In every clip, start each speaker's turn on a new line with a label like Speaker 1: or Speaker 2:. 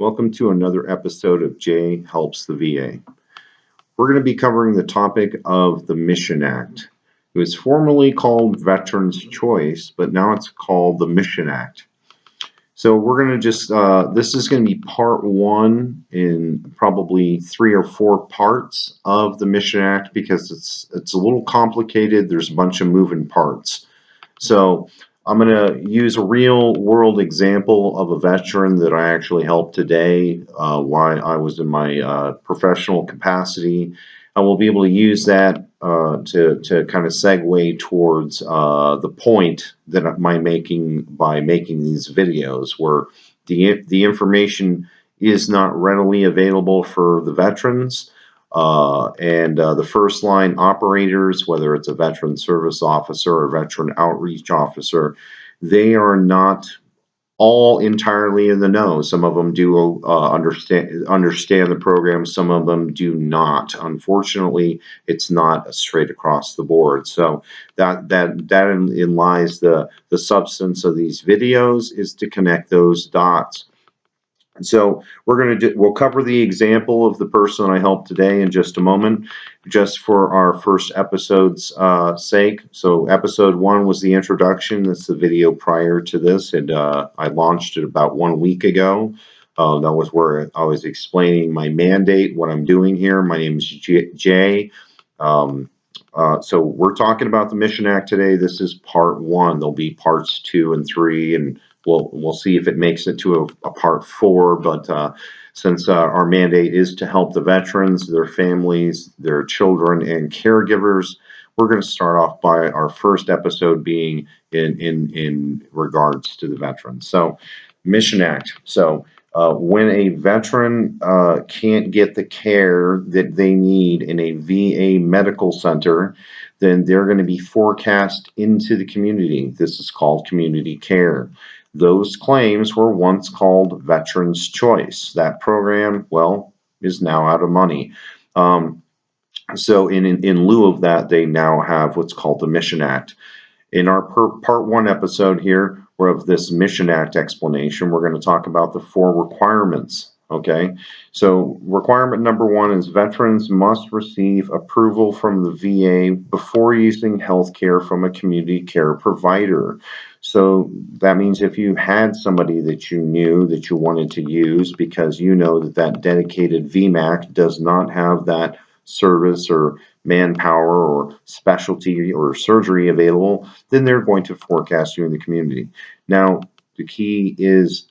Speaker 1: Welcome to another episode of Jay Helps the VA. We're going to be covering the topic of the Mission Act. It was formerly called Veterans Choice, but now it's called the Mission Act. So we're going to this is going to be part one in probably 3 or 4 parts of the Mission Act because it's a little complicated. There's a bunch of moving parts. So I'm going to use a real world example of a veteran that I actually helped today while I was in my professional capacity. I will be able to use that to kind of segue towards the point that I'm making by making these videos, where the information is not readily available for the veterans. And the first line operators, whether it's a veteran service officer or veteran outreach officer, they are not all entirely in the know. Some of them do understand the program. Some of them do not. Unfortunately, it's not straight across the board. So that in lies the substance of these videos, is to connect those dots. So we'll cover the example of the person I helped today in just a moment, just for our first episode's sake. So episode 1 was the introduction. That's the video prior to this, and I launched it about 1 week ago. That was where I was explaining my mandate, what I'm doing here. My name is Jay. So we're talking about the Mission Act today. This is part 1. There'll be parts 2 and 3, and we'll see if it makes it to a part 4. But since our mandate is to help the veterans, their families, their children, and caregivers, we're going to start off by our first episode being in regards to the veterans. So, Mission Act. So, when a veteran can't get the care that they need in a VA medical center, then they're going to be forecast into the community. This is called community care. Those claims were once called Veterans Choice. That program, well, is now out of money. So in lieu of that, they now have what's called the Mission Act. In our part 1 episode here, of this Mission Act explanation, we're going to talk about the 4 requirements. Okay, so requirement number 1 is veterans must receive approval from the VA before using health care from a community care provider. So that means if you had somebody that you knew that you wanted to use because you know that dedicated VMAC does not have that service or manpower or specialty or surgery available, then they're going to forecast you in the community. Now, the key is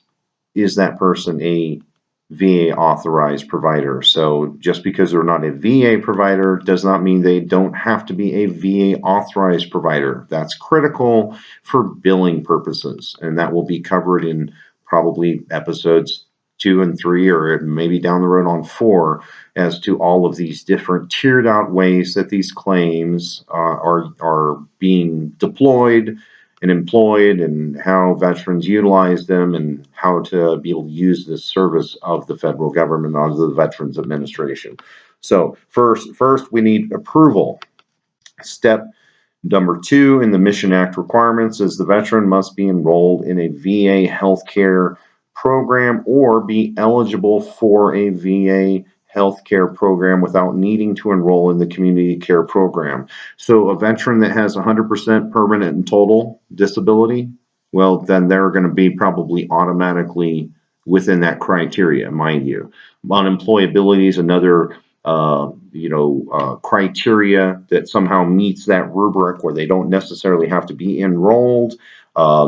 Speaker 1: that person a VA authorized provider? So just because they're not a VA provider does not mean they don't have to be a VA authorized provider. That's critical for billing purposes, and that will be covered in probably episodes 2 and 3, or maybe down the road on 4, as to all of these different tiered out ways that these claims are being deployed and employed, and how veterans utilize them, and how to be able to use this service of the federal government under the Veterans Administration. So first we need approval. Step number 2 in the Mission Act requirements is the veteran must be enrolled in a VA healthcare program or be eligible for a VA healthcare program without needing to enroll in the community care program. So a veteran that has 100% permanent and total disability, well, then they're going to be probably automatically within that criteria, mind you. Unemployability is another criteria that somehow meets that rubric, where they don't necessarily have to be enrolled.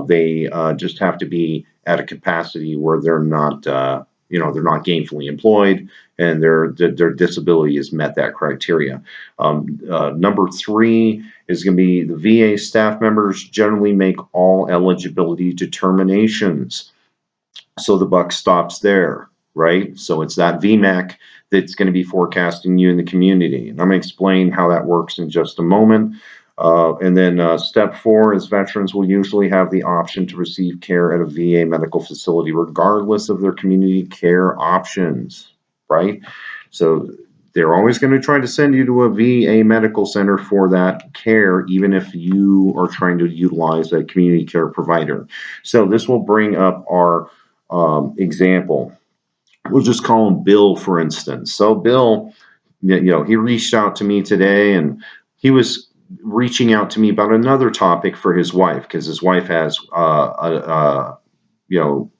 Speaker 1: They just have to be at a capacity where they're not gainfully employed, and their disability has met that criteria. Number 3 is going to be the VA staff members generally make all eligibility determinations. So the buck stops there, right? So it's that VMAC that's going to be forecasting you in the community. And I'm going to explain how that works in just a moment. And then step 4 is veterans will usually have the option to receive care at a VA medical facility, regardless of their community care options, right? So they're always going to try to send you to a VA medical center for that care, even if you are trying to utilize a community care provider. So this will bring up our example. we'll just call him Bill, for instance. So Bill, he reached out to me today, and he was reaching out to me about another topic for his wife, because his wife has you know,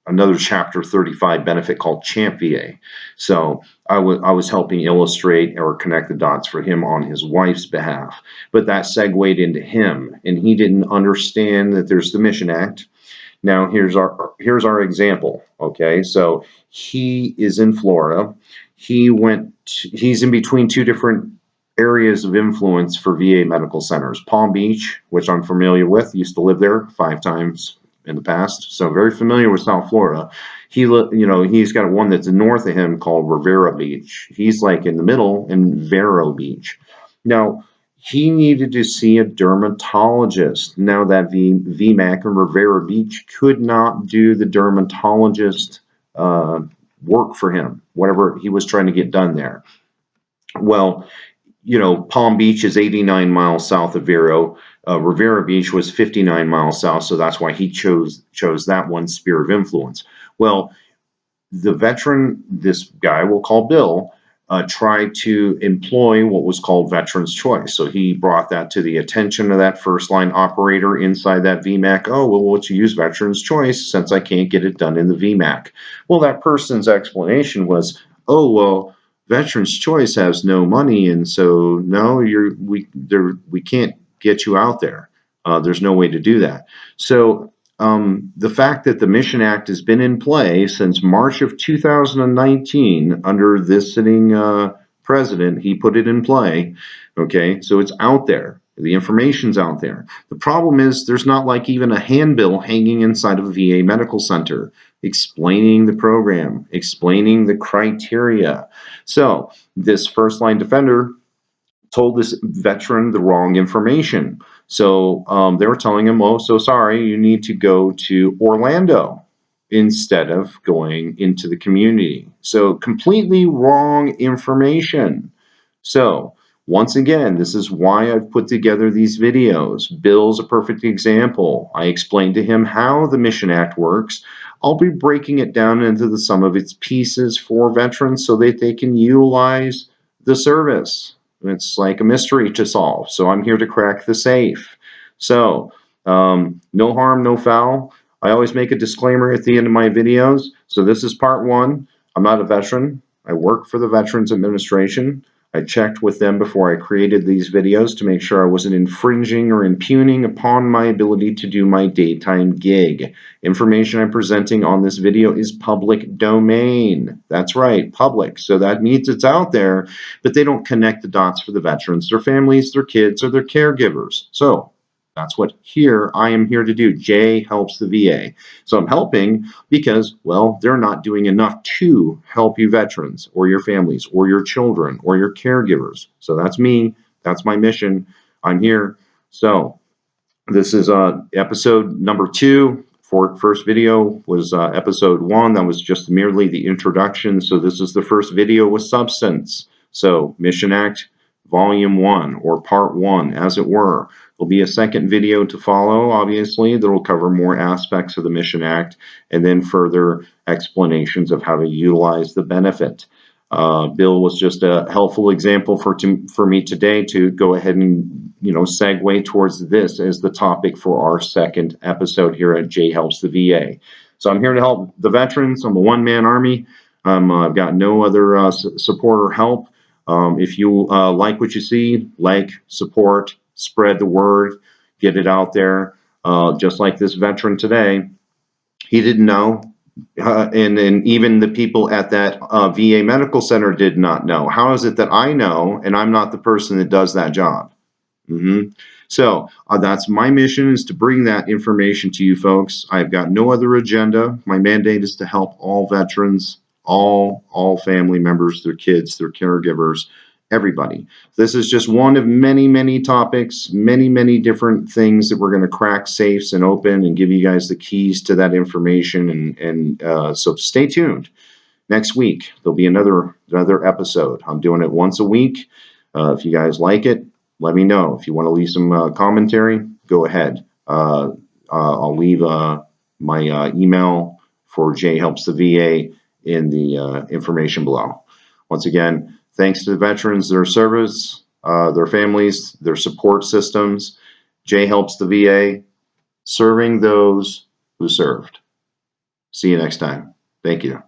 Speaker 1: another Chapter 35 benefit called Champ VA. So I was helping illustrate or connect the dots for him on his wife's behalf. But that segued into him, and he didn't understand that there's the Mission Act. Now here's our example. Okay, so he is in Florida. He's in between two different areas of influence for VA medical centers. Palm Beach, which I'm familiar with, used to live there 5 times in the past, so very familiar with South Florida. He's got one that's north of him called Rivera Beach. He's like in the middle in Vero Beach. Now, he needed to see a dermatologist. Now that VMAC and Rivera Beach could not do the dermatologist work for him, whatever he was trying to get done there. Well, Palm Beach is 89 miles south of Vero. Rivera Beach was 59 miles south, so that's why he chose that one sphere of influence. Well, the veteran, this guy we'll call Bill, tried to employ what was called Veterans Choice. So he brought that to the attention of that first line operator inside that VMAC. Oh, well, let's use Veterans Choice since I can't get it done in the VMAC. Well, that person's explanation was, oh, well, Veterans Choice has no money, and so no, we can't get you out there. There's no way to do that. So the fact that the Mission Act has been in play since March of 2019 under this sitting president, he put it in play. Okay, so it's out there. The information's out there. The problem is there's not like even a handbill hanging inside of a VA medical center explaining the program, explaining the criteria. So this first line defender told this veteran the wrong information. So they were telling him, oh, so sorry, you need to go to Orlando instead of going into the community. So completely wrong information. So once again, this is why I've put together these videos. Bill's a perfect example. I explained to him how the Mission Act works. I'll be breaking it down into the sum of its pieces for veterans so that they can utilize the service. It's like a mystery to solve. So I'm here to crack the safe. So no harm, no foul. I always make a disclaimer at the end of my videos. So this is part 1. I'm not a veteran. I work for the Veterans Administration. I checked with them before I created these videos to make sure I wasn't infringing or impugning upon my ability to do my daytime gig. Information I'm presenting on this video is public domain. That's right, public. So that means it's out there, but they don't connect the dots for the veterans, their families, their kids, or their caregivers. So that's what I am here to do. J helps the VA. So I'm helping because, well, they're not doing enough to help you veterans or your families or your children or your caregivers. So that's me. That's my mission. I'm here. So this is episode number 2. First video was episode 1. That was just merely the introduction. So this is the first video with substance. So Mission Act Volume 1, or Part 1, as it were. There'll be a second video to follow, obviously, that will cover more aspects of the Mission Act and then further explanations of how to utilize the benefit. Bill was just a helpful example for me today to go ahead and segue towards this as the topic for our second episode here at J Helps the VA. So I'm here to help the veterans. I'm a one-man army. I've got no other support or help. If you like what you see, like, support, spread the word, get it out there. Just like this veteran today, he didn't know. And even the people at that VA medical center did not know. How is it that I know and I'm not the person that does that job? So that's my mission, is to bring that information to you folks. I've got no other agenda. My mandate is to help all veterans, all family members, their kids, their caregivers, everybody. This is just one of many, many topics, many different things that we're going to crack safes and open and give you guys the keys to that information. And so stay tuned. Next week, there'll be another episode. I'm doing it once a week. If you guys like it, let me know. If you want to leave some commentary, go ahead. I'll leave my email for JHELPSTHEVA in the information below. Once again, thanks to the veterans, their service, their families, their support systems. J helps the VA, serving those who served. See you next time. Thank you.